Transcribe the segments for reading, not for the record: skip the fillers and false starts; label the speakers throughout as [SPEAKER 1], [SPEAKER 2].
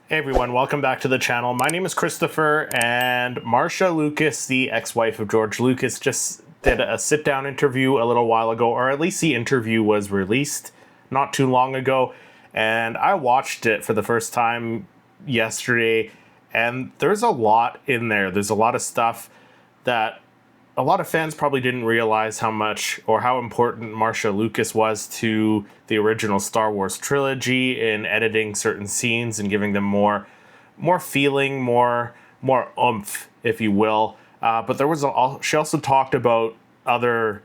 [SPEAKER 1] Hey everyone, welcome back to the channel. My name is Christopher, and Marcia Lucas, the ex-wife of George Lucas, just did a sit-down interview a little while ago, or at least the interview was released not too long ago, and I watched it for the first time yesterday, and there's a lot in there. There's a lot of stuff that a lot of fans probably didn't realize how much or how important Marcia Lucas was to the original Star Wars trilogy in editing certain scenes and giving them more feeling, more oomph, if you will. But there was she also talked about other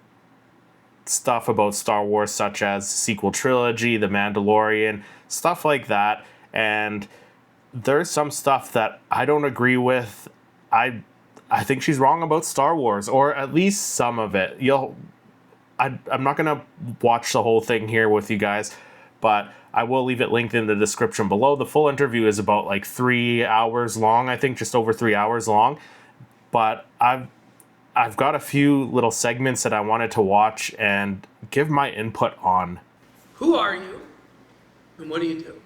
[SPEAKER 1] stuff about Star Wars, such as sequel trilogy, The Mandalorian, stuff like that. And there's some stuff that I don't agree with. I think she's wrong about Star Wars, or at least some of it. I'm not going to watch the whole thing here with you guys, but I will leave it linked in the description below. The full interview is about like 3 hours long, I think just over 3 hours long. But I've got a few little segments that I wanted to watch and give my input on.
[SPEAKER 2] Who are you, and what do you do?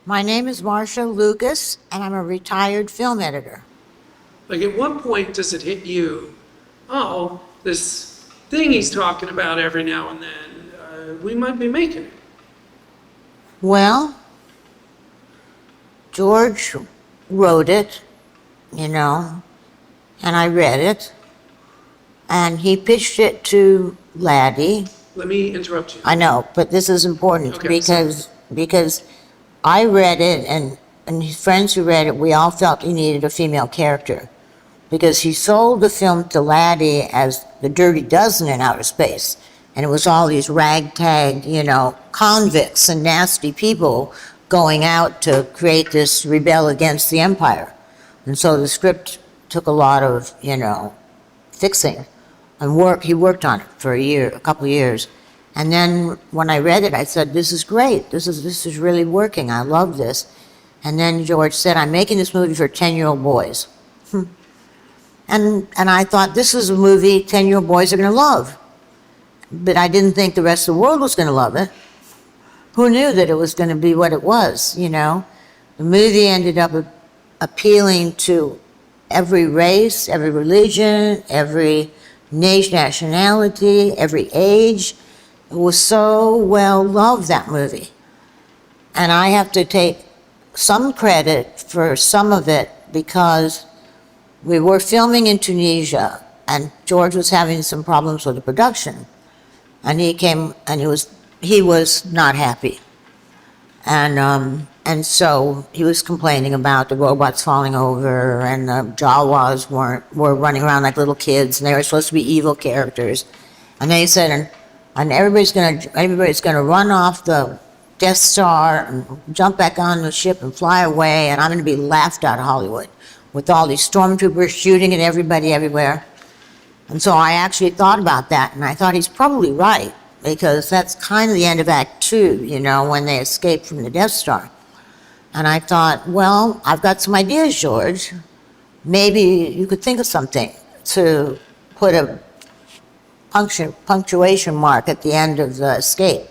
[SPEAKER 3] My name is Marcia Lucas, and I'm a retired film editor.
[SPEAKER 2] Like, at what point does it hit you, oh, this thing he's talking about every now and then, we might be making it?
[SPEAKER 3] Well, George wrote it, and I read it, and he pitched it to Laddie.
[SPEAKER 2] Let me interrupt you.
[SPEAKER 3] I know, but this is important
[SPEAKER 2] Okay,
[SPEAKER 3] because I read it, and his friends who read it, we all felt he needed a female character. Because he sold the film to Laddie as the Dirty Dozen in outer space. And it was all these ragtag, convicts and nasty people going out to create this rebel against the Empire. And so the script took a lot of, fixing and work. He worked on it for a couple of years. And then when I read it, I said, this is great. This is really working. I love this. And then George said, I'm making this movie for 10-year-old boys. And I thought, this is a movie 10-year-old boys are going to love. But I didn't think the rest of the world was going to love it. Who knew that it was going to be what it was, The movie ended up appealing to every race, every religion, every nationality, every age. It was so well loved, that movie. And I have to take some credit for some of it because we were filming in Tunisia, and George was having some problems with the production. And he came, and he was not happy. And so he was complaining about the robots falling over, and the Jawas were running around like little kids, and they were supposed to be evil characters. And they said, and everybody's gonna run off the Death Star and jump back on the ship and fly away, and I'm gonna be laughed out of Hollywood, with all these stormtroopers shooting at everybody everywhere. And so I actually thought about that, and I thought he's probably right, because that's kind of the end of Act 2, when they escape from the Death Star. And I thought, well, I've got some ideas, George. Maybe you could think of something to put a punctuation mark at the end of the escape.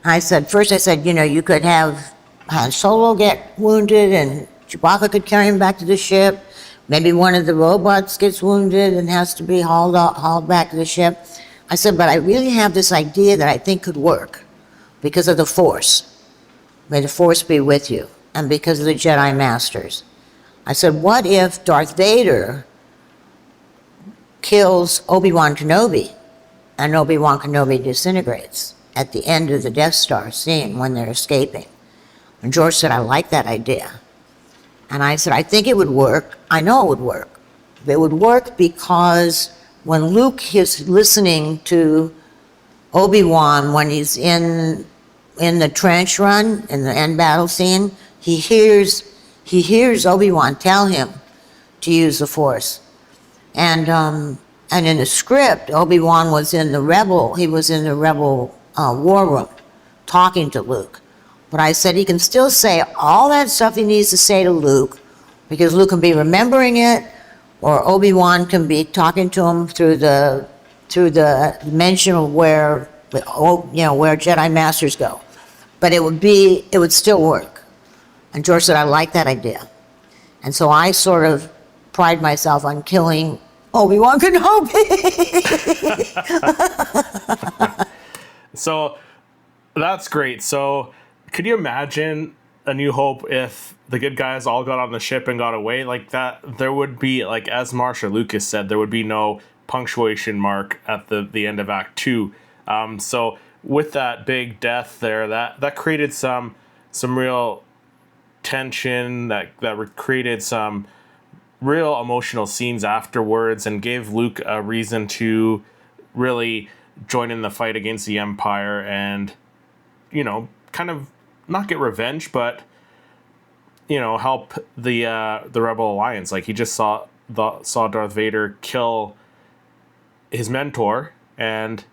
[SPEAKER 3] First I said, you could have Han Solo get wounded, and Chewbacca could carry him back to the ship. Maybe one of the robots gets wounded and has to be hauled back to the ship. I said, but I really have this idea that I think could work because of the Force. May the Force be with you. And because of the Jedi Masters. I said, what if Darth Vader kills Obi-Wan Kenobi, and Obi-Wan Kenobi disintegrates at the end of the Death Star scene when they're escaping? And George said, I like that idea. And I said, I think it would work. I know it would work. It would work because when Luke is listening to Obi-Wan when he's in the trench run, in the end battle scene, he hears Obi-Wan tell him to use the Force. And in the script, Obi-Wan was in the rebel war room talking to Luke. But I said he can still say all that stuff he needs to say to Luke, because Luke can be remembering it, or Obi-Wan can be talking to him through the dimension of where Jedi Masters go. But it would still work. And George said, I like that idea. And so I sort of pride myself on killing Obi-Wan Kenobi.
[SPEAKER 1] So that's great. So could you imagine A New Hope if the good guys all got on the ship and got away like that? There would be, like, as Marcia Lucas said, there would be no punctuation mark at the end of Act 2. So with that big death there, that created some real tension, that created some real emotional scenes afterwards, and gave Luke a reason to really join in the fight against the Empire and, kind of not get revenge, but, help the Rebel Alliance. Like, he just saw Darth Vader kill his mentor, and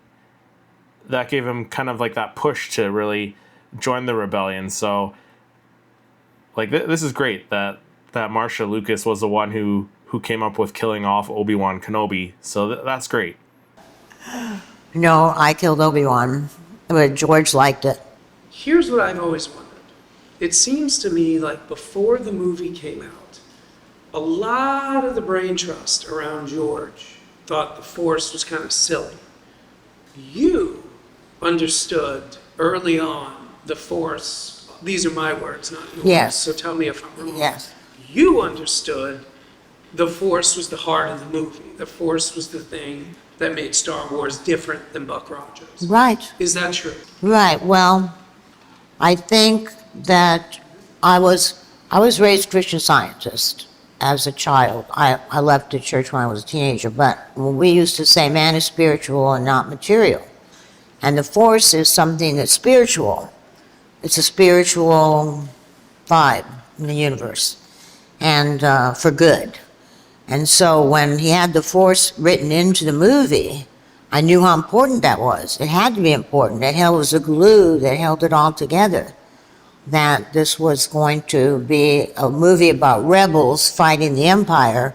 [SPEAKER 1] that gave him kind of like that push to really join the rebellion. So, like, this is great that Marcia Lucas was the one who came up with killing off Obi-Wan Kenobi. So that's great.
[SPEAKER 3] No, I killed Obi-Wan, but George liked it.
[SPEAKER 2] Here's what I've always wondered. It seems to me like before the movie came out, a lot of the brain trust around George thought the Force was kind of silly. You understood early on the Force. These are my words, not yours.
[SPEAKER 3] Yes.
[SPEAKER 2] So tell me if I'm wrong.
[SPEAKER 3] Yes.
[SPEAKER 2] You understood the Force was the heart of the movie. The Force was the thing that made Star Wars different than Buck Rogers.
[SPEAKER 3] Right.
[SPEAKER 2] Is that true?
[SPEAKER 3] Right. Well, I think that I was raised Christian Scientist as a child. I left the church when I was a teenager, but we used to say man is spiritual and not material. And the Force is something that's spiritual. It's a spiritual vibe in the universe, and for good. And so when he had the Force written into the movie, I knew how important that was. It had to be important. It was the glue that held it all together. That this was going to be a movie about rebels fighting the Empire,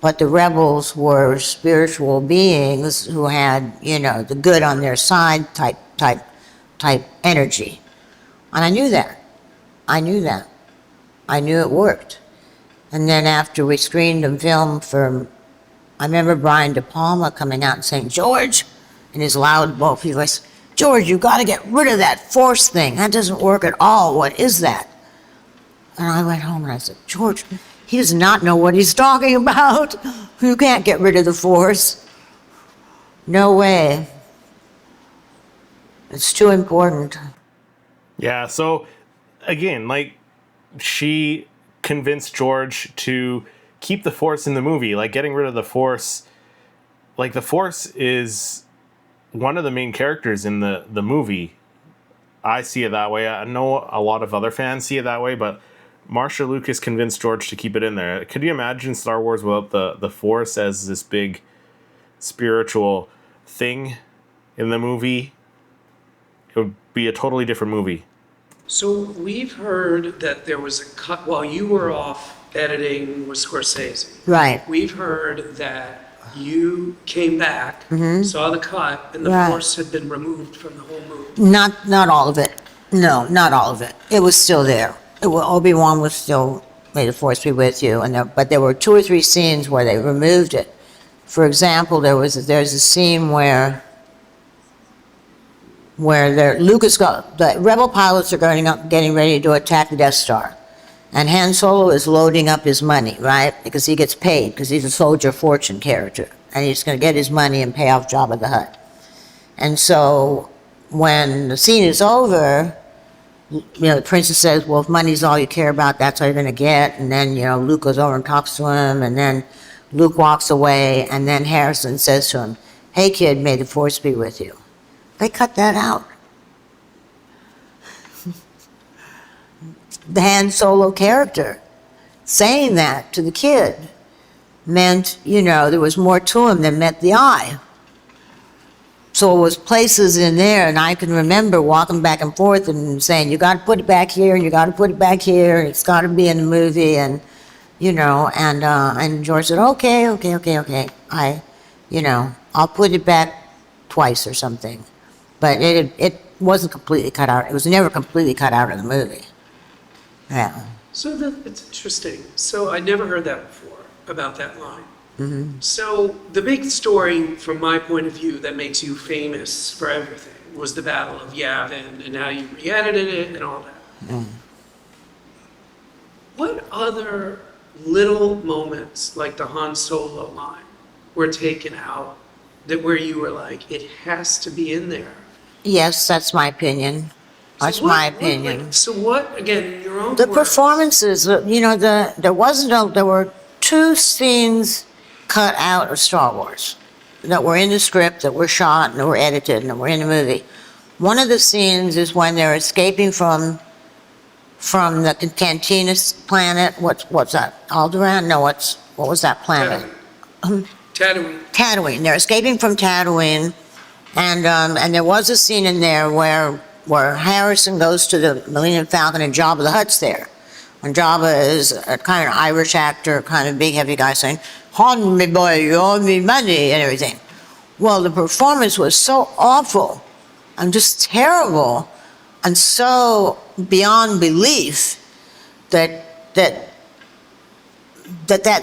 [SPEAKER 3] but the rebels were spiritual beings who had, the good on their side type energy. And I knew that. I knew it worked. And then after we screened and filmed I remember Brian De Palma coming out and saying, George, in his loud, bulky voice, George, you got to get rid of that Force thing. That doesn't work at all. What is that? And I went home and I said, George, he does not know what he's talking about. You can't get rid of the Force. No way. It's too important.
[SPEAKER 1] Yeah, so again, like, she convinced George to keep the Force in the movie. Like, getting rid of the Force, like, the Force is one of the main characters in the movie. I see it that way. I know a lot of other fans see it that way, but Marcia Lucas convinced George to keep it in there. Could you imagine Star Wars without the Force as this big spiritual thing in the movie? It would be a totally different movie.
[SPEAKER 2] So we've heard that there was a cut while you were off editing with Scorsese.
[SPEAKER 3] Right.
[SPEAKER 2] We've heard that you came back, saw the cut, and the
[SPEAKER 3] Right.
[SPEAKER 2] Force had been removed from the whole movie.
[SPEAKER 3] Not all of it. No, not all of it. It was still there. Obi-Wan was still, may the Force be with you, but there were 2 or 3 scenes where they removed it. For example, there's a scene where the rebel pilots are getting ready to attack the Death Star. And Han Solo is loading up his money, right? Because he gets paid, because he's a soldier fortune character. And he's going to get his money and pay off Jabba the Hutt. And so when the scene is over, the princess says, well, if money's all you care about, that's all you're going to get. And then, Luke goes over and talks to him. And then Luke walks away. And then Harrison says to him, hey, kid, may the Force be with you. They cut that out. The Han Solo character saying that to the kid meant, there was more to him than met the eye. So it was places in there, and I can remember walking back and forth and saying, you got to put it back here, and you got to put it back here, and it's got to be in the movie, and, and George said, okay. I'll put it back twice or something. But it wasn't completely cut out. It was never completely cut out of the movie. Yeah.
[SPEAKER 2] So it's interesting. So I never heard that before about that line. So the big story from my point of view that makes you famous for everything was the Battle of Yavin and how you re-edited it and all that. What other little moments like the Han Solo line were taken out that where you were like, it has to be in there?
[SPEAKER 3] Yes, that's my opinion. That's my opinion.
[SPEAKER 2] So what, again, in your own
[SPEAKER 3] The
[SPEAKER 2] words,
[SPEAKER 3] performances, there were two scenes cut out of Star Wars that were in the script, that were shot, and that were edited, and that were in the movie. One of the scenes is when they're escaping from the Cantina planet. What's that? Alderaan? No, what was that planet?
[SPEAKER 2] Tatooine.
[SPEAKER 3] Tatooine. They're escaping from Tatooine, and there was a scene in there where Harrison goes to the Millennium Falcon and Jabba the Hutt's there. And Jabba is a kind of Irish actor, kind of big, heavy guy saying, "Hon me boy, you owe me money," and everything. Well, the performance was so awful and just terrible and so beyond belief that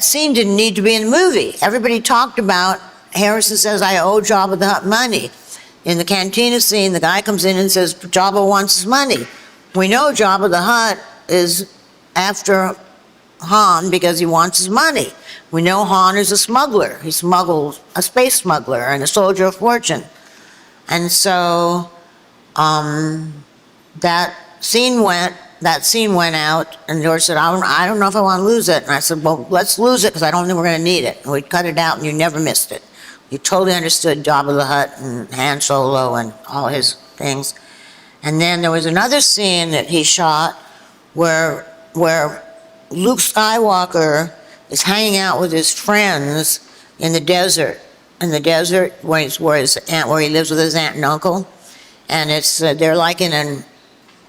[SPEAKER 3] scene didn't need to be in the movie. Everybody talked about, Harrison says, "I owe Jabba the Hutt money." In the cantina scene, the guy comes in and says, Jabba wants his money. We know Jabba the Hutt is after Han because he wants his money. We know Han is a smuggler. He smuggled, a space smuggler and a soldier of fortune. And so that scene went out, and George said, I don't know if I want to lose it. And I said, well, let's lose it because I don't think we're going to need it. And we cut it out, and you never missed it. You totally understood Jabba the Hutt and Han Solo and all his things. And then there was another scene that he shot where Luke Skywalker is hanging out with his friends in the desert. Where he lives with his aunt and uncle. And they're like in an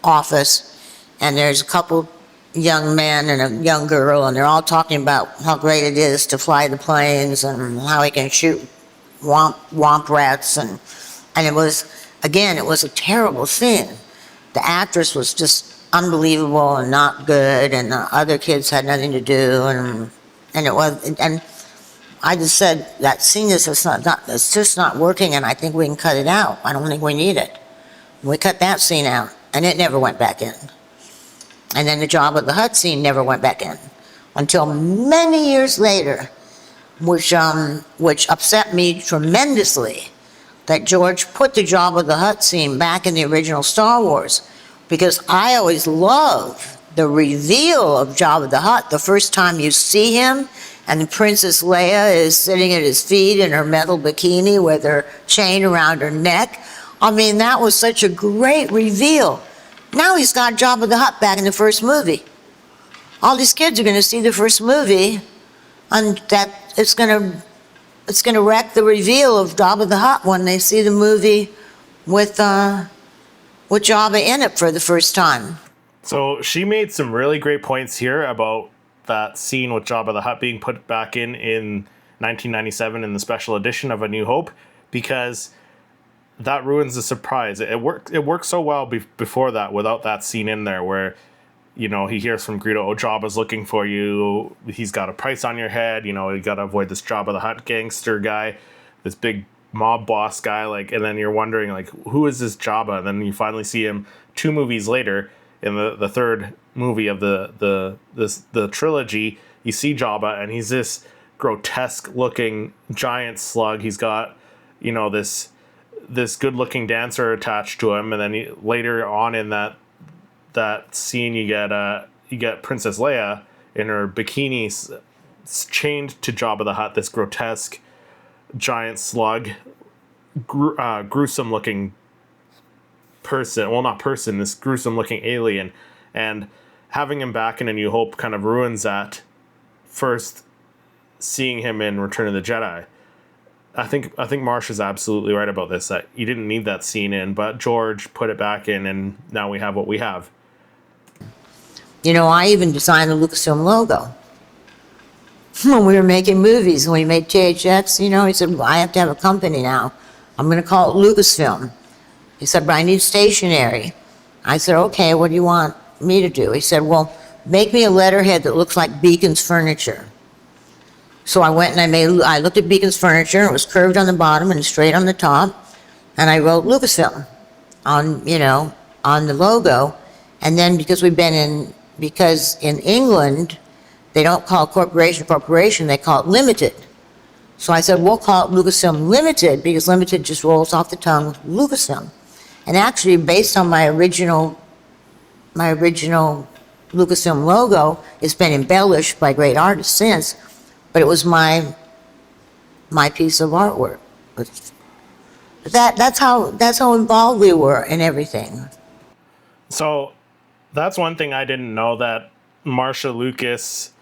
[SPEAKER 3] office, and there's a couple young men and a young girl, and they're all talking about how great it is to fly the planes and how he can shoot womp rats, and it was a terrible scene. The actress was just unbelievable and not good, and the other kids had nothing to do, and I just said that scene is just not working, and I think we can cut it out. I don't think we need it. We cut that scene out, and it never went back in. And then the Jabba the Hutt scene never went back in until many years later, which upset me tremendously, that George put the Jabba the Hutt scene back in the original Star Wars, because I always loved the reveal of Jabba the Hutt the first time you see him, and Princess Leia is sitting at his feet in her metal bikini with her chain around her neck. I mean, that was such a great reveal. Now he's got Jabba the Hutt back in the first movie. All these kids are going to see the first movie, and that it's going to wreck the reveal of Jabba the Hutt when they see the movie with Jabba in it for the first time.
[SPEAKER 1] So she made some really great points here about that scene with Jabba the Hutt being put back in 1997 in the special edition of A New Hope, because that ruins the surprise. It worked so well before that without that scene in there where, he hears from Greedo, "Oh, Jabba's looking for you. He's got a price on your head. You got to avoid this Jabba the Hutt gangster guy, this big mob boss guy." And then you're wondering, who is this Jabba? And then you finally see him 2 movies later in the third movie of the trilogy. You see Jabba, and he's this grotesque looking giant slug. He's got, this good-looking dancer attached to him, and then later on in that scene, you get Princess Leia in her bikini, chained to Jabba the Hutt, this grotesque giant slug, gruesome-looking person. Well, not person, this gruesome-looking alien, and having him back in A New Hope kind of ruins that first seeing him in Return of the Jedi. I think Marcia's absolutely right about this, that you didn't need that scene in, but George put it back in, and now we have what we have.
[SPEAKER 3] I even designed the Lucasfilm logo. When we were making movies, when we made THX, he said, well, I have to have a company now. I'm going to call it Lucasfilm. He said, but I need stationery. I said, okay, what do you want me to do? He said, well, make me a letterhead that looks like Beacon's furniture. So I went and I looked at Beacon's furniture, and it was curved on the bottom and straight on the top, and I wrote Lucasfilm on, on the logo. And then because in England, they don't call corporation, they call it limited. So I said, we'll call it Lucasfilm Limited, because limited just rolls off the tongue, Lucasfilm. And actually, based on my original Lucasfilm logo, it's been embellished by great artists since, but it was my piece of artwork. That's how involved we were in everything.
[SPEAKER 1] So that's one thing I didn't know, that Marcia Lucas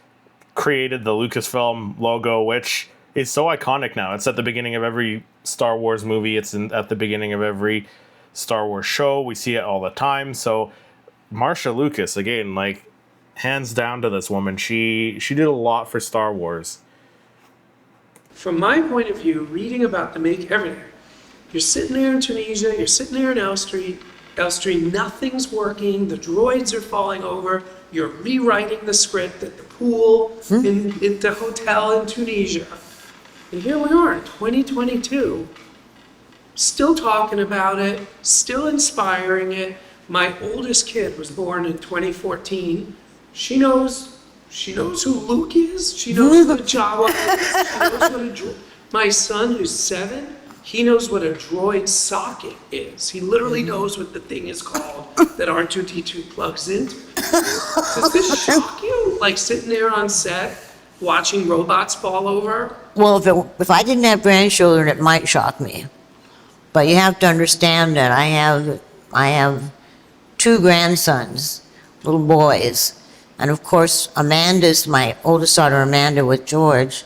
[SPEAKER 1] created the Lucasfilm logo, which is so iconic now. It's at the beginning of every Star Wars movie. It's at the beginning of every Star Wars show. We see it all the time. So Marcia Lucas, again, like, hands down to this woman. She did a lot for Star Wars.
[SPEAKER 2] From my point of view, reading about the everything, you're sitting there in Tunisia, you're sitting there in Elstree, nothing's working, the droids are falling over, you're rewriting the script at the pool, in the hotel in Tunisia. And here we are in 2022, still talking about it, still inspiring it. My oldest kid was born in 2014. She knows who Luke is. She knows what Jawa is. She knows what a droid. My son, who's 7, he knows what a droid socket is. He literally knows what the thing is called that R2-D2 plugs into. Does this shock you? Like sitting there on set, watching robots fall over?
[SPEAKER 3] Well, if I didn't have grandchildren, it might shock me. But you have to understand that I have 2 grandsons, little boys. And of course, Amanda's, my oldest daughter Amanda with George,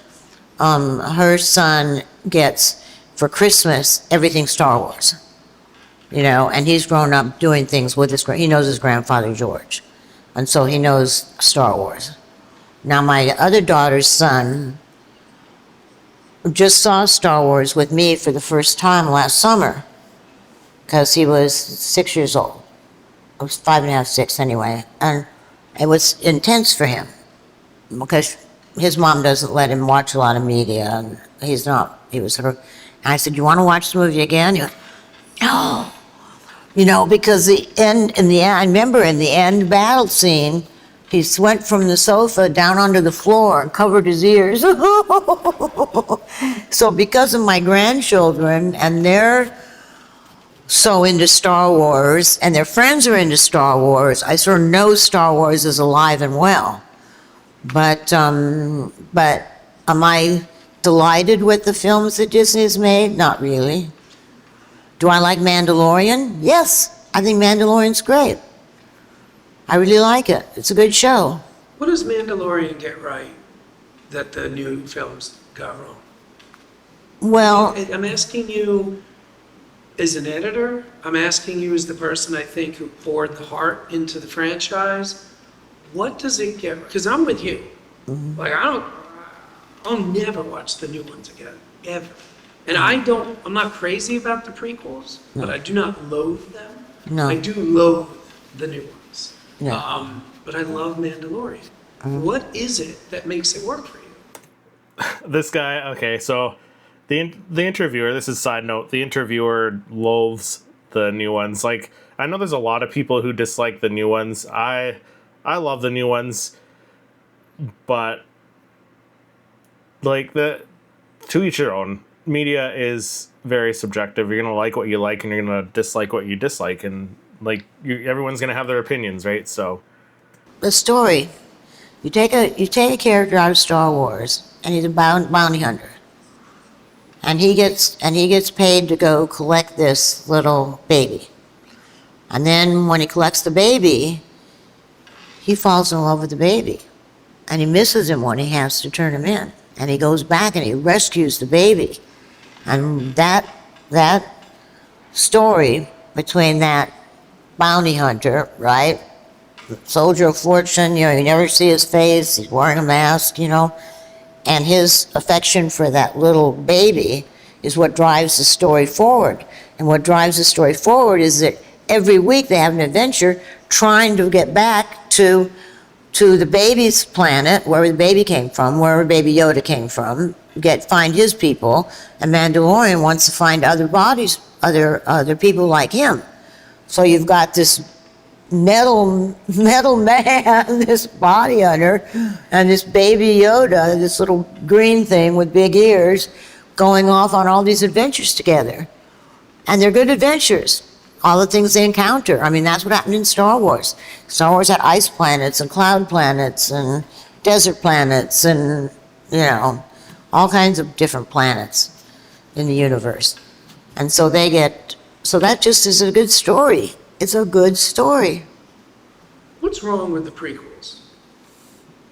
[SPEAKER 3] her son gets, for Christmas, everything Star Wars. And he's grown up doing things with he knows his grandfather George. And so he knows Star Wars. Now my other daughter's son just saw Star Wars with me for the first time last summer, because he was 6 years old. I was 5.5, 6 anyway. And it was intense for him, because his mom doesn't let him watch a lot of media, and he was her. And I said, you want to watch the movie again? He went, no. Because I remember in the end battle scene, he went from the sofa down onto the floor and covered his ears. So because of my grandchildren, and they're so into Star Wars, and their friends are into Star Wars, I sort of know Star Wars is alive and well. But am I delighted with the films that Disney has made? Not really. Do I like Mandalorian? Yes, I think Mandalorian's great. I really like it. It's a good show.
[SPEAKER 2] What does Mandalorian get right that the new films got wrong?
[SPEAKER 3] Well,
[SPEAKER 2] I'm asking you as an editor, I'm asking you as the person I think who poured the heart into the franchise, what does it get? Because I'm with you. Like, I'll never watch the new ones again, ever. And I'm not crazy about the prequels, but I do not loathe them.
[SPEAKER 3] No.
[SPEAKER 2] I do loathe the new ones.
[SPEAKER 3] Yeah.
[SPEAKER 2] But I love Mandalorian. What is it that makes it work for you?
[SPEAKER 1] This guy, okay, so the interviewer, this is side note, the interviewer loathes the new ones. Like, I know there's a lot of people who dislike the new ones. I love the new ones, but like, to each their own. Media is very subjective. You're gonna like what you like, and you're gonna dislike what you dislike, and like, everyone's gonna have their opinions, right? So
[SPEAKER 3] the story, you take a character out of Star Wars, and he's a bounty hunter, and he gets paid to go collect this little baby, and then when he collects the baby, he falls in love with the baby, and he misses him when he has to turn him in, and he goes back and he rescues the baby, and that story between that bounty hunter, right, soldier of fortune, you never see his face, he's wearing a mask, and his affection for that little baby is what drives the story forward. And what drives the story forward is that every week they have an adventure trying to get back to to the baby's planet, where the baby came from, where baby Yoda came from, find his people, and Mandalorian wants to find other bodies, other people like him. So you've got this metal man, this body hunter, and this baby Yoda, this little green thing with big ears, going off on all these adventures together. And they're good adventures. All the things they encounter. I mean, that's what happened in Star Wars. Star Wars had ice planets and cloud planets and desert planets and, all kinds of different planets in the universe. And so so that just is a good story. It's a good story.
[SPEAKER 2] What's wrong with the prequels?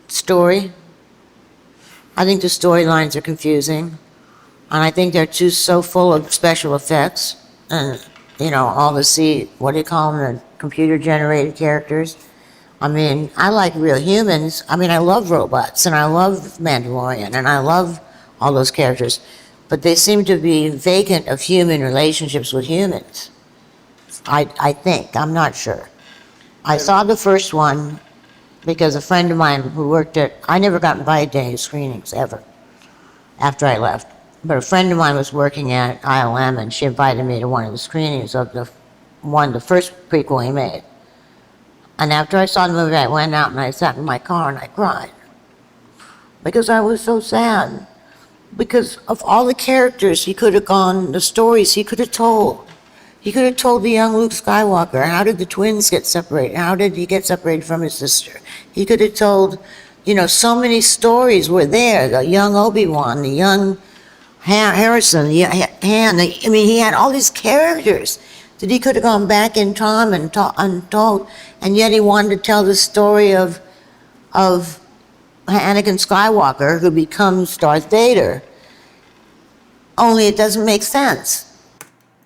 [SPEAKER 3] Story. I think the storylines are confusing. And I think they're so full of special effects and, all the what do you call them, the computer-generated characters. I mean, I like real humans. I mean, I love robots, and I love Mandalorian, and I love all those characters. But they seem to be vacant of human relationships with humans. I think. I'm not sure. I saw the first one because a friend of mine who I never got invited to any screenings, ever, after I left. But a friend of mine was working at ILM, and she invited me to one of the screenings of the first prequel he made. And after I saw the movie, I went out and I sat in my car and I cried. Because I was so sad. Because of all the characters the stories he could have told. He could have told the young Luke Skywalker, how did the twins get separated? How did he get separated from his sister? He could have told, so many stories were there. The young Obi-Wan, the young Harrison, he had all these characters that he could have gone back in time and told, and yet he wanted to tell the story of Anakin Skywalker, who becomes Darth Vader. Only it doesn't make sense.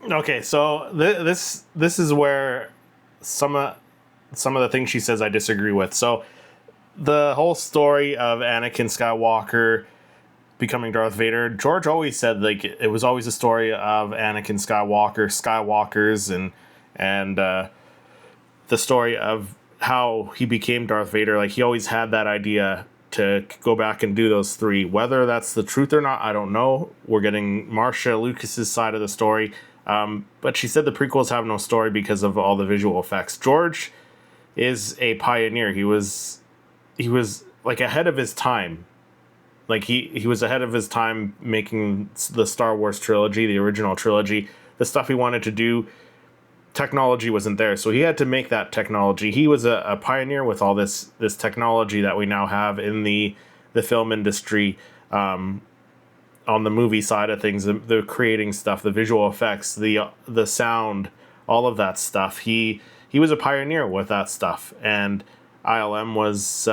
[SPEAKER 1] Okay, so this is where some of the things she says I disagree with. So the whole story of Anakin Skywalker becoming Darth Vader, George always said it was always a story of Anakin Skywalker, Skywalkers, and the story of how he became Darth Vader. He always had that idea to go back and do those three. Whether that's the truth or not, I don't know. We're getting Marcia Lucas's side of the story, but she said the prequels have no story because of all the visual effects. George is a pioneer. He was ahead of his time. He was ahead of his time making the Star Wars trilogy, the original trilogy. The stuff he wanted to do, technology wasn't there, so he had to make that technology. He was a pioneer with all this technology that we now have in the film industry, on the movie side of things, the creating stuff, the visual effects, the sound, all of that stuff. He was a pioneer with that stuff, and ILM was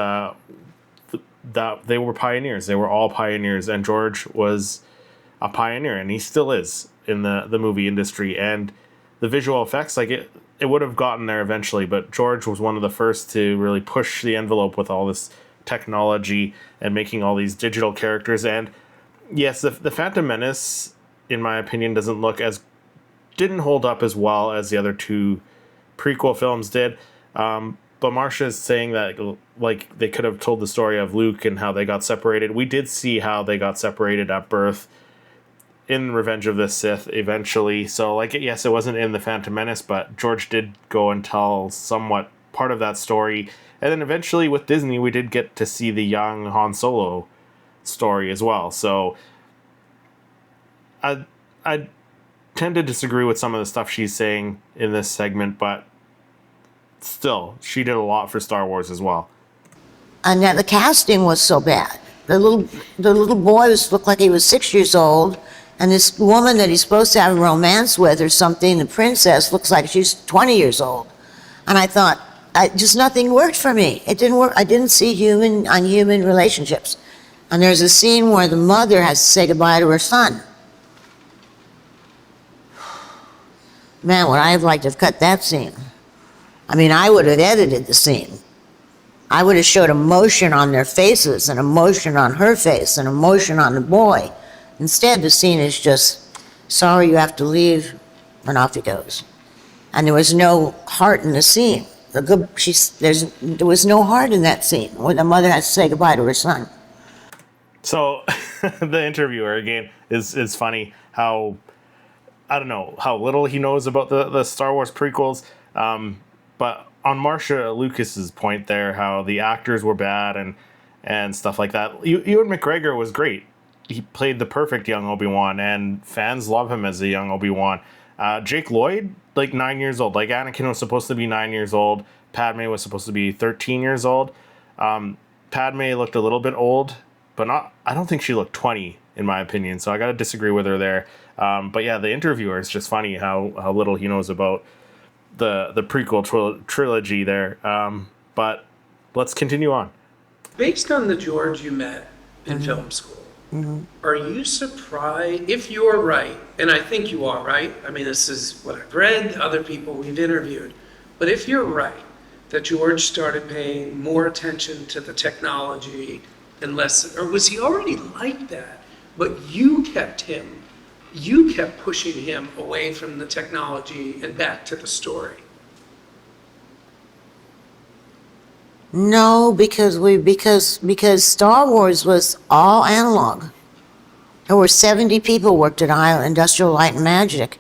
[SPEAKER 1] that they were pioneers. They were all pioneers, and George was a pioneer, and he still is in the movie industry. And the visual effects, it would have gotten there eventually, but George was one of the first to really push the envelope with all this technology and making all these digital characters. And yes, the Phantom Menace, in my opinion, didn't hold up as well as the other two prequel films did. But Marcia is saying that they could have told the story of Luke and how they got separated. We did see how they got separated at birth in Revenge of the Sith eventually. So yes, it wasn't in the Phantom Menace, but George did go and tell somewhat part of that story. And then eventually with Disney, we did get to see the young Han Solo story as well. So I tend to disagree with some of the stuff she's saying in this segment, but still, she did a lot for Star Wars as well.
[SPEAKER 3] And that the casting was so bad. The little boy looked like he was 6 years old, and this woman that he's supposed to have a romance with or something, the princess, looks like she's 20 years old. And I thought, just nothing worked for me. It didn't work. I didn't see human on human relationships. And there's a scene where the mother has to say goodbye to her son. Man, would I have liked to have cut that scene. I mean, I would have edited the scene. I would have showed emotion on their faces and emotion on her face and emotion on the boy. Instead, the scene is just, sorry you have to leave, and off he goes. And there was no heart in the scene. there was no heart in that scene when the mother has to say goodbye to her son.
[SPEAKER 1] So the interviewer again is funny how, I don't know how little he knows about the Star Wars prequels, but on Marcia Lucas's point there, how the actors were bad and stuff like that. Ewan McGregor was great. He played the perfect young Obi-Wan, and fans love him as a young Obi-Wan. Jake Lloyd, like 9 years old. Like Anakin was supposed to be 9 years old. Padme was supposed to be 13 years old. Padme looked a little bit old, but not. I don't think she looked 20 in my opinion. So I got to disagree with her there. But yeah, the interviewer is just funny how little he knows about the prequel trilogy there. But let's continue on.
[SPEAKER 2] Based on the George you met in film school, are you surprised, if you're right, and I think you are right, I mean, this is what I've read, other people we've interviewed, but if you're right, that George started paying more attention to the technology and less, or was he already like that, but you kept pushing him away from the technology and back to the story?
[SPEAKER 3] No, because Star Wars was all analog. There were 70 people worked at Industrial Light and Magic.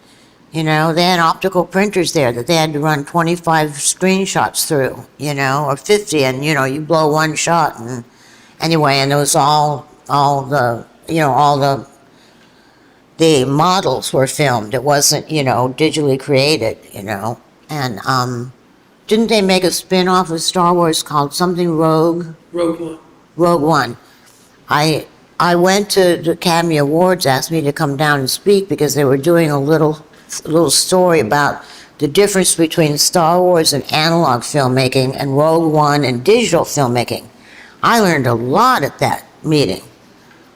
[SPEAKER 3] You know, they had optical printers there that they had to run 25 screenshots through, you know, or 50, and you know, you blow one shot, and anyway, and it was all the models were filmed. It wasn't, you know, digitally created, you know, and didn't they make a spin-off of Star Wars called something Rogue?
[SPEAKER 2] Rogue One.
[SPEAKER 3] Rogue One. I went to the Academy Awards, asked me to come down and speak because they were doing a little story about the difference between Star Wars and analog filmmaking and Rogue One and digital filmmaking. I learned a lot at that meeting.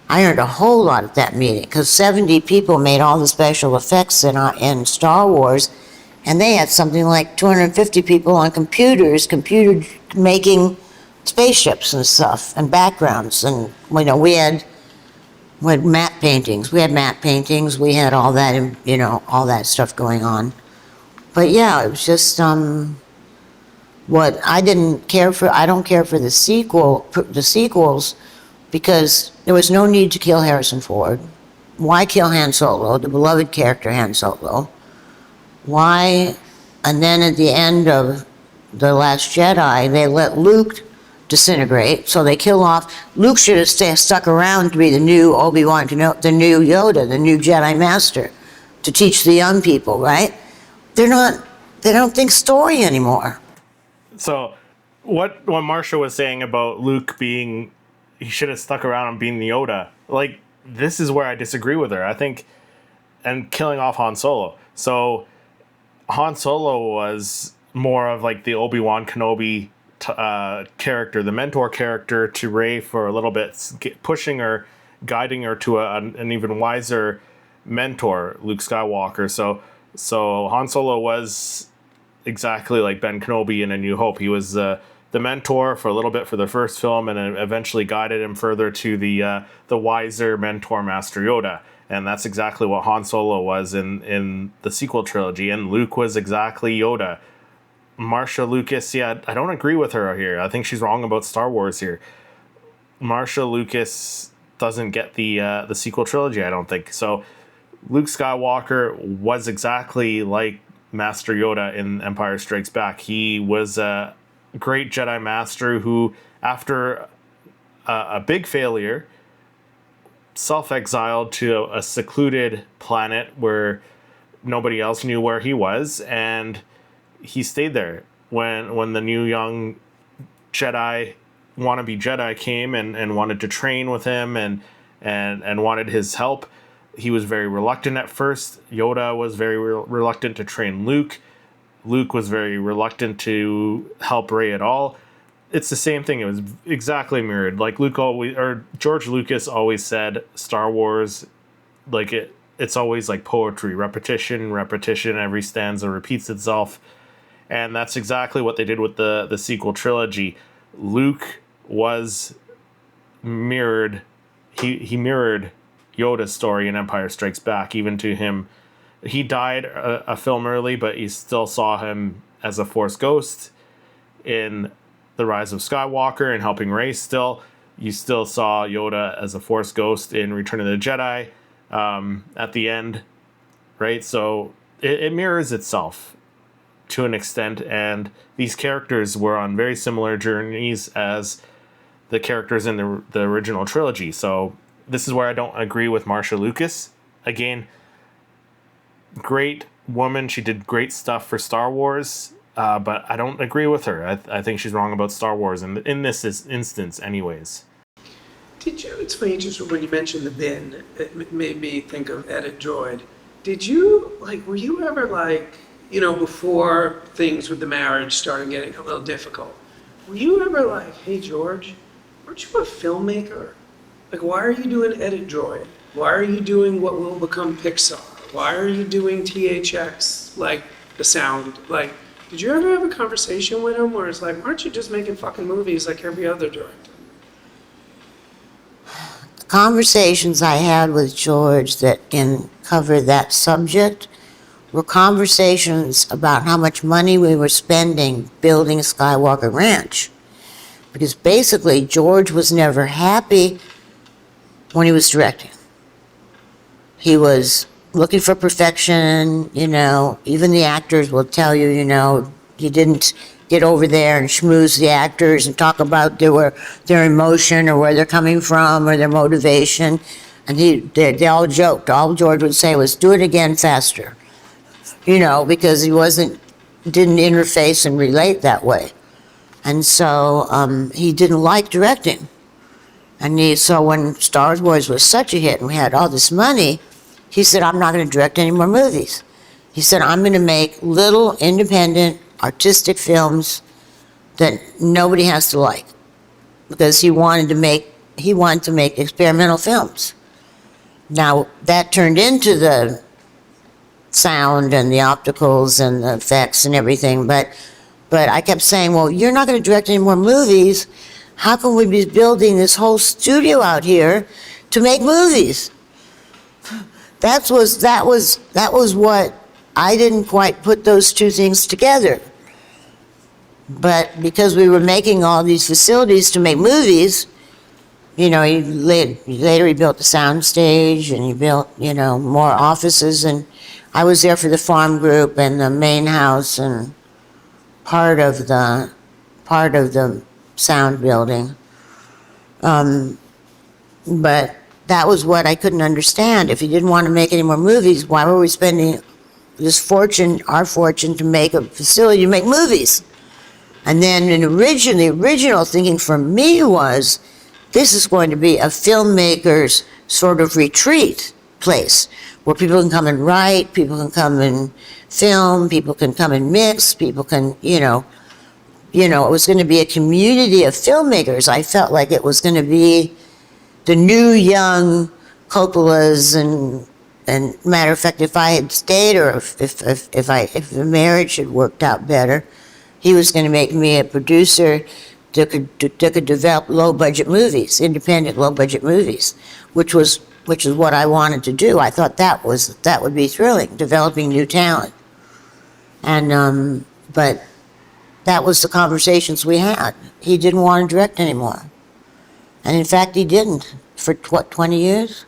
[SPEAKER 3] I learned a whole lot at that meeting because 70 people made all the special effects in Star Wars. And they had something like 250 people on computer making spaceships and stuff and backgrounds. And, you know, we had matte paintings. We had all that, and, you know, all that stuff going on. But yeah, it was just what I didn't care for. I don't care for the sequels, because there was no need to kill Harrison Ford. Why kill Han Solo, the beloved character Han Solo? Why? And then at the end of The Last Jedi, they let Luke disintegrate, so they kill off. Luke should have stuck around to be the new Obi-Wan, the new Yoda, the new Jedi Master, to teach the young people, right? They don't think story anymore.
[SPEAKER 1] So what Marcia was saying about Luke he should have stuck around and being the Yoda, like, this is where I disagree with her. I think, and killing off Han Solo. So Han Solo was more of like the Obi-Wan Kenobi character, the mentor character to Rey for a little bit, pushing her, guiding her to an even wiser mentor, Luke Skywalker. So Han Solo was exactly like Ben Kenobi in A New Hope. He was the mentor for a little bit for the first film, and eventually guided him further to the wiser mentor, Master Yoda. And that's exactly what Han Solo was in the sequel trilogy. And Luke was exactly Yoda. Marcia Lucas, yeah, I don't agree with her here. I think she's wrong about Star Wars here. Marcia Lucas doesn't get the sequel trilogy, I don't think. So Luke Skywalker was exactly like Master Yoda in Empire Strikes Back. He was a great Jedi Master who, after a big failure, self-exiled to a secluded planet where nobody else knew where he was, and he stayed there when the new young wannabe Jedi came and wanted to train with him and wanted his help. He was very reluctant at first. Yoda was very reluctant to train Luke. Luke was very reluctant to help Rey at all. It's the same thing. It was exactly mirrored. Like George Lucas always said, Star Wars, like it's always like poetry, repetition, every stanza repeats itself. And that's exactly what they did with the sequel trilogy. Luke was mirrored. He mirrored Yoda's story in Empire Strikes Back, even to him. He died a film early, but you still saw him as a Force ghost. in The Rise of Skywalker and helping Rey still. You still saw Yoda as a Force ghost in Return of the Jedi at the end, right? So it mirrors itself to an extent, and these characters were on very similar journeys as the characters in the original trilogy. So this is where I don't agree with Marcia Lucas. Again, great woman. She did great stuff for Star Wars, but I don't agree with her. I think she's wrong about Star Wars in this instance anyways.
[SPEAKER 2] Did you, it's funny, just when you mentioned the bin, it made me think of Edit Droid. Did you, like, were you ever like, you know, before things with the marriage started getting a little difficult, were you ever like, hey George, aren't you a filmmaker? Like, why are you doing Edit Droid? Why are you doing what will become Pixar? Why are you doing THX, like, the sound? Like, did you ever have a conversation with him where it's like, why aren't you just making fucking movies like every other director?
[SPEAKER 3] Conversations I had with George that can cover that subject were conversations about how much money we were spending building Skywalker Ranch. Because basically, George was never happy when he was directing. He was looking for perfection, you know, even the actors will tell you, you know, he didn't get over there and schmooze the actors and talk about their emotion or where they're coming from or their motivation. And they all joked. All George would say was, do it again faster. You know, because he didn't interface and relate that way. And so he didn't like directing. And so when Star Wars was such a hit and we had all this money, he said, I'm not going to direct any more movies. He said, I'm going to make little independent artistic films that nobody has to like, because he wanted to make experimental films. Now that turned into the sound and the opticals and the effects and everything, but I kept saying, well, you're not going to direct any more movies. How can we be building this whole studio out here to make movies? That was what I didn't quite put those two things together. But because we were making all these facilities to make movies, you know, later he built the sound stage and he built, you know, more offices, and I was there for the farm group and the main house and part of the sound building. But that was what I couldn't understand. If he didn't want to make any more movies, why were we spending this fortune, our fortune, to make a facility to make movies? And then the original thinking for me was, this is going to be a filmmaker's sort of retreat place where people can come and write, people can come and film, people can come and mix, people can, it was going to be a community of filmmakers. I felt like it was going to be the new young Coppola's, and matter of fact, if I had stayed, or if the marriage had worked out better, he was going to make me a producer that could develop low budget movies, independent low budget movies, which is what I wanted to do. I thought that would be thrilling, developing new talent. And but that was the conversations we had. He didn't want to direct anymore. And in fact, he didn't for 20 years?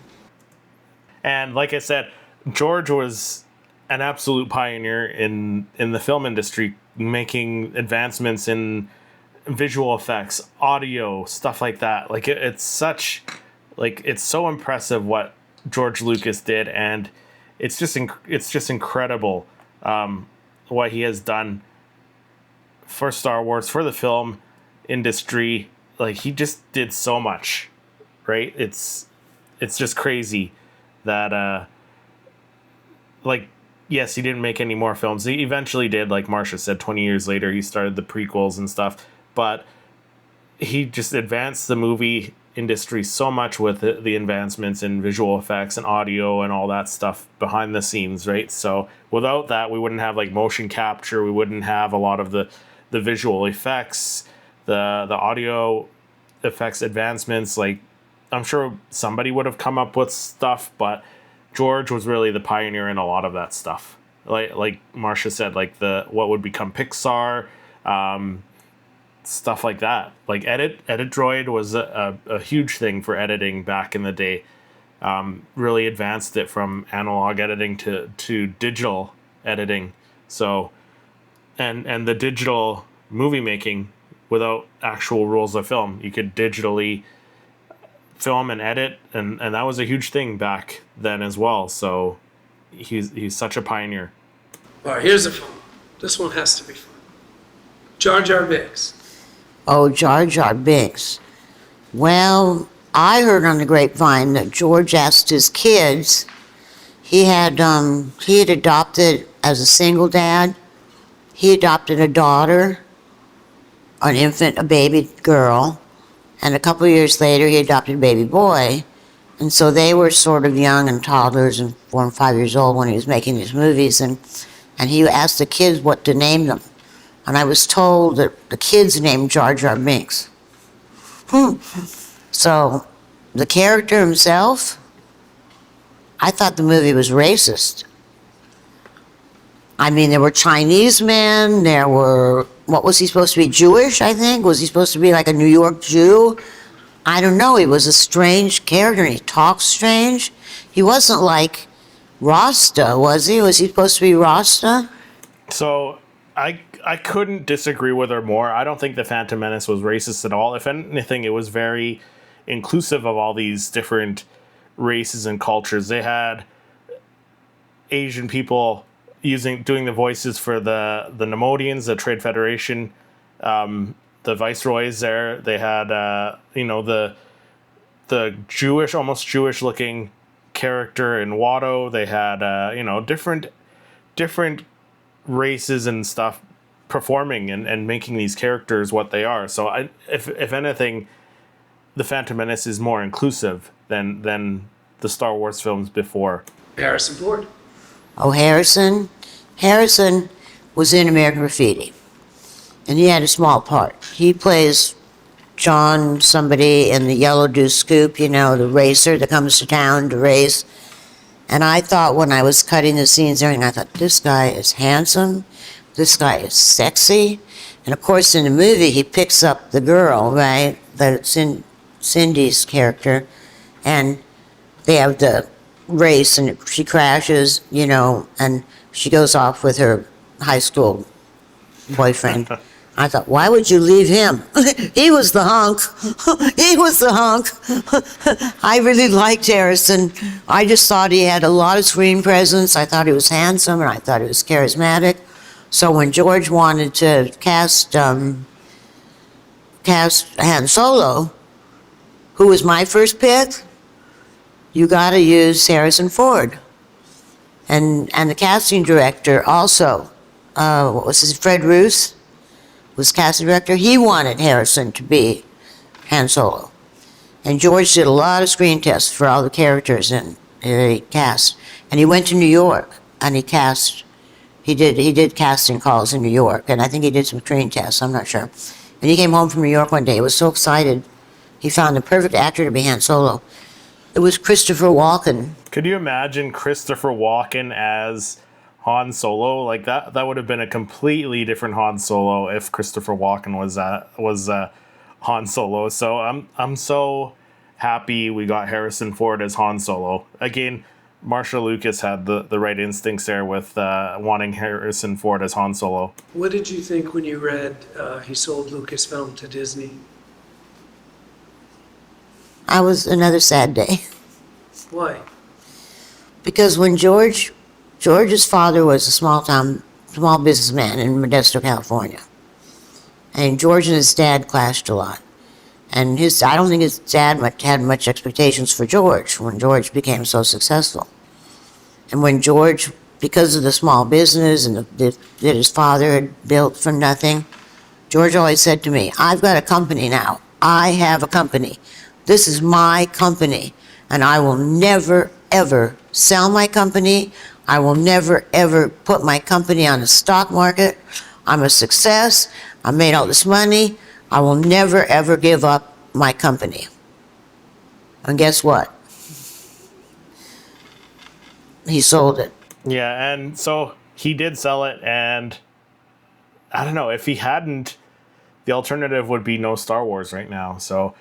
[SPEAKER 1] And like I said, George was an absolute pioneer in the film industry, making advancements in visual effects, audio, stuff like that. Like it's so impressive what George Lucas did, and it's just incredible what he has done for Star Wars, for the film industry. Like, he just did so much, right? It's just crazy that yes, he didn't make any more films. He eventually did, like Marcia said, 20 years later he started the prequels and stuff, but he just advanced the movie industry so much with the advancements in visual effects and audio and all that stuff behind the scenes, right? So without that, we wouldn't have like motion capture, we wouldn't have a lot of the visual effects, the audio effects advancements. Like, I'm sure somebody would have come up with stuff, but George was really the pioneer in a lot of that stuff. Like Marcia said, like what would become Pixar, stuff like that. Like Edit Droid was a huge thing for editing back in the day. Really advanced it from analog editing to digital editing. So, and the digital movie making without actual rules of film, you could digitally film and edit, and that was a huge thing back then as well. So, he's such a pioneer.
[SPEAKER 2] All right, here's a fun one. This one has to be fun. Jar Jar Binks.
[SPEAKER 3] Oh, Jar Jar Binks. Well, I heard on the grapevine that George asked his kids. He had adopted as a single dad. He adopted a daughter, an infant, a baby girl, and a couple of years later he adopted a baby boy. And so they were sort of young and toddlers and 4 and 5 years old when he was making these movies, and he asked the kids what to name them. And I was told that the kids named Jar Jar Binks. So the character himself, I thought the movie was racist. I mean, there were Chinese men, there were, what was he supposed to be, Jewish, I think? Was he supposed to be like a New York Jew? I don't know, he was a strange character, and he talked strange. He wasn't like Rasta, was he? Was he supposed to be Rasta?
[SPEAKER 1] So I couldn't disagree with her more. I don't think the Phantom Menace was racist at all. If anything, it was very inclusive of all these different races and cultures. They had Asian people doing the voices for the Nemodians, the Trade Federation, the viceroys there. They had the Jewish, almost Jewish looking character in Watto. They had different races and stuff performing and making these characters what they are. So if anything, the Phantom Menace is more inclusive than the Star Wars films before.
[SPEAKER 2] Harrison Ford.
[SPEAKER 3] Oh, Harrison was in American Graffiti, and he had a small part. He plays John somebody in the Yellow Deuce Scoop, the racer that comes to town to race. And I thought when I was cutting the scenes and everything, I thought, this guy is handsome, this guy is sexy. And of course in the movie he picks up the girl, right, that's in Cindy's character, and they have the race and she crashes, and she goes off with her high school boyfriend. I thought, why would you leave him? He was the hunk. He was the hunk. I really liked Harrison. I just thought he had a lot of screen presence. I thought he was handsome, and I thought he was charismatic. So when George wanted to cast Han Solo, who was my first pick, you got to use Harrison Ford. And the casting director also, Fred Roos, was casting director. He wanted Harrison to be Han Solo. And George did a lot of screen tests for all the characters and he cast. And he went to New York and he did casting calls in New York, and I think he did some screen tests, I'm not sure. And he came home from New York one day, he was so excited. He found the perfect actor to be Han Solo. It was Christopher Walken.
[SPEAKER 1] Could you imagine Christopher Walken as Han Solo? Like that would have been a completely different Han Solo if Christopher Walken was Han Solo. So I'm so happy we got Harrison Ford as Han Solo. Again, Marcia Lucas had the right instincts there with wanting Harrison Ford as Han Solo.
[SPEAKER 2] What did you think when you read he sold Lucasfilm to Disney?
[SPEAKER 3] I was another sad day.
[SPEAKER 2] Why?
[SPEAKER 3] Because when George's father was a small businessman in Modesto, California. And George and his dad clashed a lot. And I don't think his dad had much expectations for George when George became so successful. And when George, because of the small business and that his father had built from nothing, George always said to me, I've got a company now. I have a company. This is my company. And I will never, ever sell my company. I will never, ever put my company on the stock market. I'm a success. I made all this money. I will never, ever give up my company. And guess what? He sold it.
[SPEAKER 1] Yeah, and so he did sell it, and I don't know, if he hadn't the alternative would be no Star Wars right now. So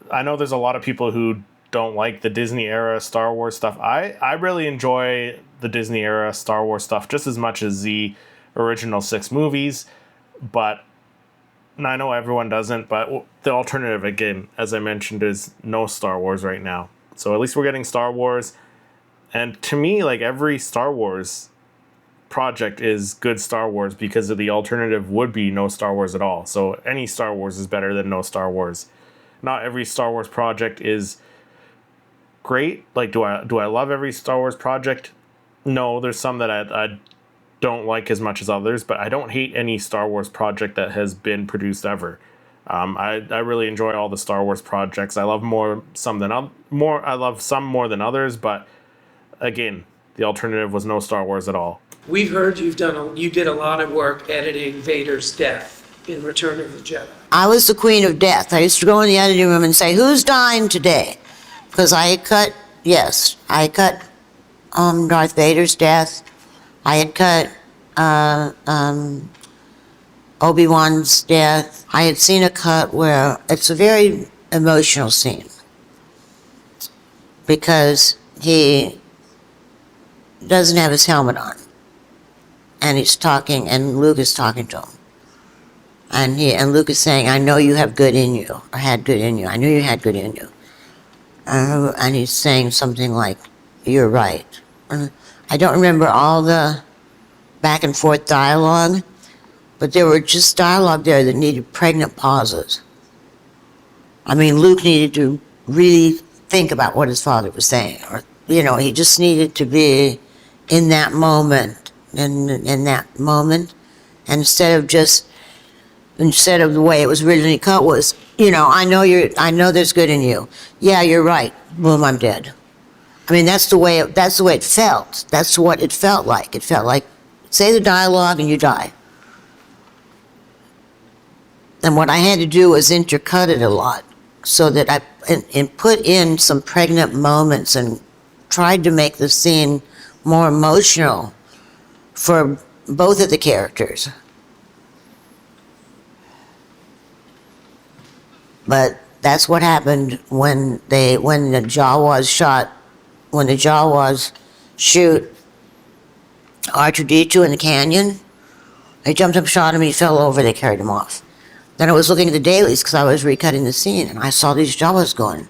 [SPEAKER 1] I know there's a lot of people who don't like the Disney era Star Wars stuff. I really enjoy the Disney era Star Wars stuff just as much as the original 6 movies, but and I know everyone doesn't, but the alternative, again, as I mentioned, is no Star Wars right now. So at least we're getting Star Wars. And to me, like, every Star Wars project is good Star Wars because the alternative would be no Star Wars at all. So any Star Wars is better than no Star Wars. Not every Star Wars project is great. Like, do I love every Star Wars project? No, there's some that I don't like as much as others, but I don't hate any Star Wars project that has been produced ever. I really enjoy all the Star Wars projects. I love some more than others, but again, the alternative was no Star Wars at all.
[SPEAKER 2] We've heard you did a lot of work editing Vader's death in Return of the Jedi.
[SPEAKER 3] I was the queen of death. I used to go in the editing room and say, "Who's dying today?" Because I cut Darth Vader's death. I had cut Obi-Wan's death. I had seen a cut where it's a very emotional scene because he doesn't have his helmet on, and he's talking, and Luke is talking to him, and Luke is saying, "I know you have good in you, or had good in you. I knew you had good in you," and he's saying something like, "You're right." And I don't remember all the back and forth dialogue, but there were just dialogue there that needed pregnant pauses. I mean, Luke needed to really think about what his father was saying, or he just needed to be in that moment, in that moment, and instead of the way it was originally cut was, I know there's good in you. Yeah, you're right. Boom, I'm dead. I mean, that's the way it felt. That's what it felt like. It felt like, say the dialogue and you die. And what I had to do was intercut it a lot so that I put in some pregnant moments and tried to make the scene more emotional for both of the characters. But that's what happened when the Jawas shoot R2-D2 in the canyon. They jumped up, shot him, he fell over, they carried him off. Then I was looking at the dailies because I was recutting the scene, and I saw these Jawas going.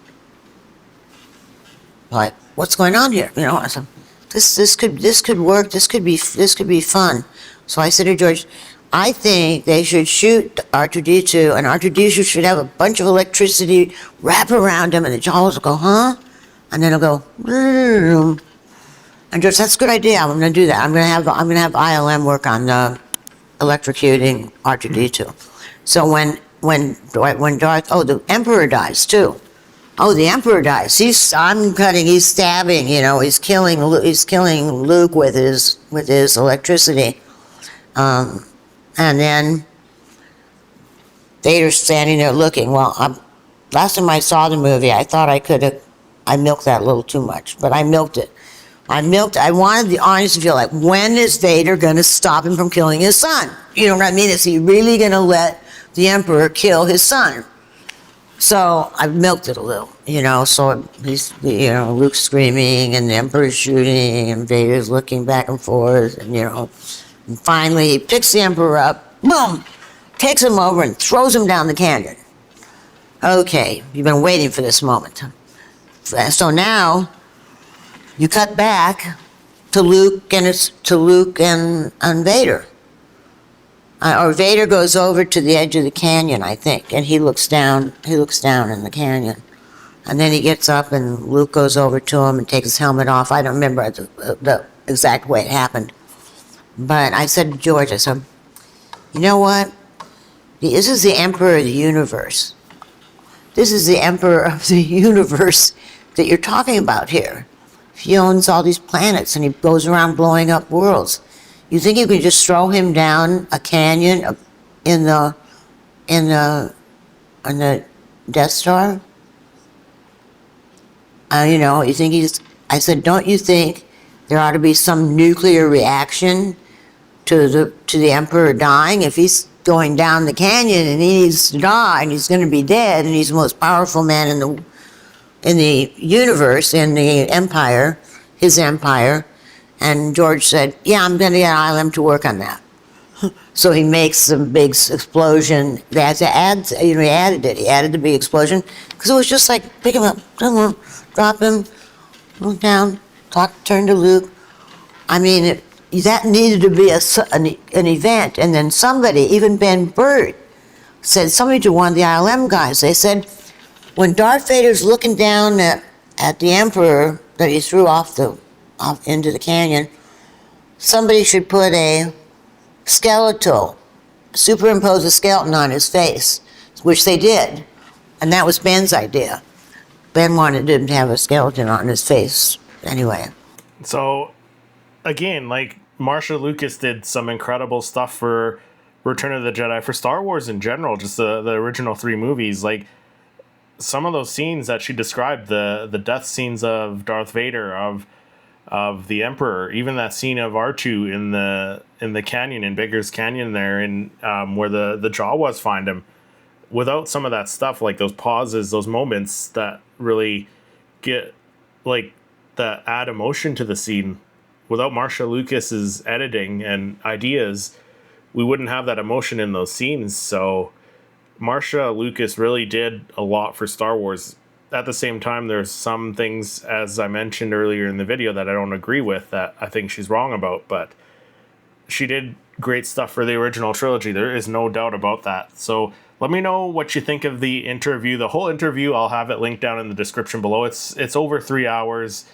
[SPEAKER 3] Like, what's going on here? I said, this could work. This could be fun. So I said to George, I think they should shoot R2-D2, and R2-D2 should have a bunch of electricity wrap around him, and the Jawas will go, huh? And then it'll go, vroom. And George, that's a good idea. I'm going to do that. I'm going to have ILM work on electrocuting R2-D2. So when the Emperor dies too. Oh, the Emperor dies. He's stabbing. He's killing Luke with his electricity. And then Vader's standing there looking. Well, last time I saw the movie, I thought I milked that a little too much, but I milked it. I wanted the audience to feel like, when is Vader going to stop him from killing his son? You know what I mean? Is he really going to let the Emperor kill his son? So I milked it a little, so he's, Luke's screaming and the Emperor's shooting and Vader's looking back and forth and finally he picks the Emperor up, boom, takes him over and throws him down the canyon. Okay, you've been waiting for this moment. So now you cut back to Luke and Vader. Or Vader goes over to the edge of the canyon, I think, and he looks down in the canyon. And then he gets up and Luke goes over to him and takes his helmet off. I don't remember the exact way it happened. But I said to George, I said, you know what? This is the Emperor of the universe. This is the Emperor of the universe that you're talking about here. He owns all these planets and he goes around blowing up worlds. You think you could just throw him down a canyon in the Death Star? You think I said, don't you think there ought to be some nuclear reaction to the Emperor dying? If he's going down the canyon and he needs to die and he's going to be dead and he's the most powerful man in the universe, in the empire, his empire. And George said, yeah, I'm going to get ILM to work on that. So he makes some big explosion. They had to add, he added it. He added the big explosion because it was just like pick him up, drop him, look down, turn to Luke. I mean, that needed to be an event. And then somebody, even Ben Burt, said somebody to one of the ILM guys. They said, when Darth Vader's looking down at the Emperor that he threw off into the canyon, somebody should put a superimpose a skeleton on his face, which they did. And that was Ben's idea. Ben wanted him to have a skeleton on his face anyway.
[SPEAKER 1] So, again, like, Marcia Lucas did some incredible stuff for Return of the Jedi, for Star Wars in general, just the original 3 movies. Like, some of those scenes that she described, the death scenes of Darth Vader, of the Emperor, even that scene of R2 in the canyon, in Baker's Canyon there, in where the Jawas find him. Without some of that stuff, like those pauses, those moments that really get, like, that add emotion to the scene, without Marcia Lucas's editing and ideas, we wouldn't have that emotion in those scenes. So Marcia Lucas really did a lot for Star Wars. At the same time, there's some things, as I mentioned earlier in the video, that I don't agree with, that I think she's wrong about, but she did great stuff for the original trilogy. There is no doubt about that. So let me know what you think of the interview. The whole interview, I'll have it linked down in the description below. It's over 3 hours,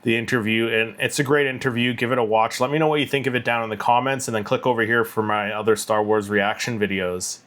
[SPEAKER 1] the interview, and it's a great interview. Give it a watch. Let me know what you think of it down in the comments, and then click over here for my other Star Wars reaction videos.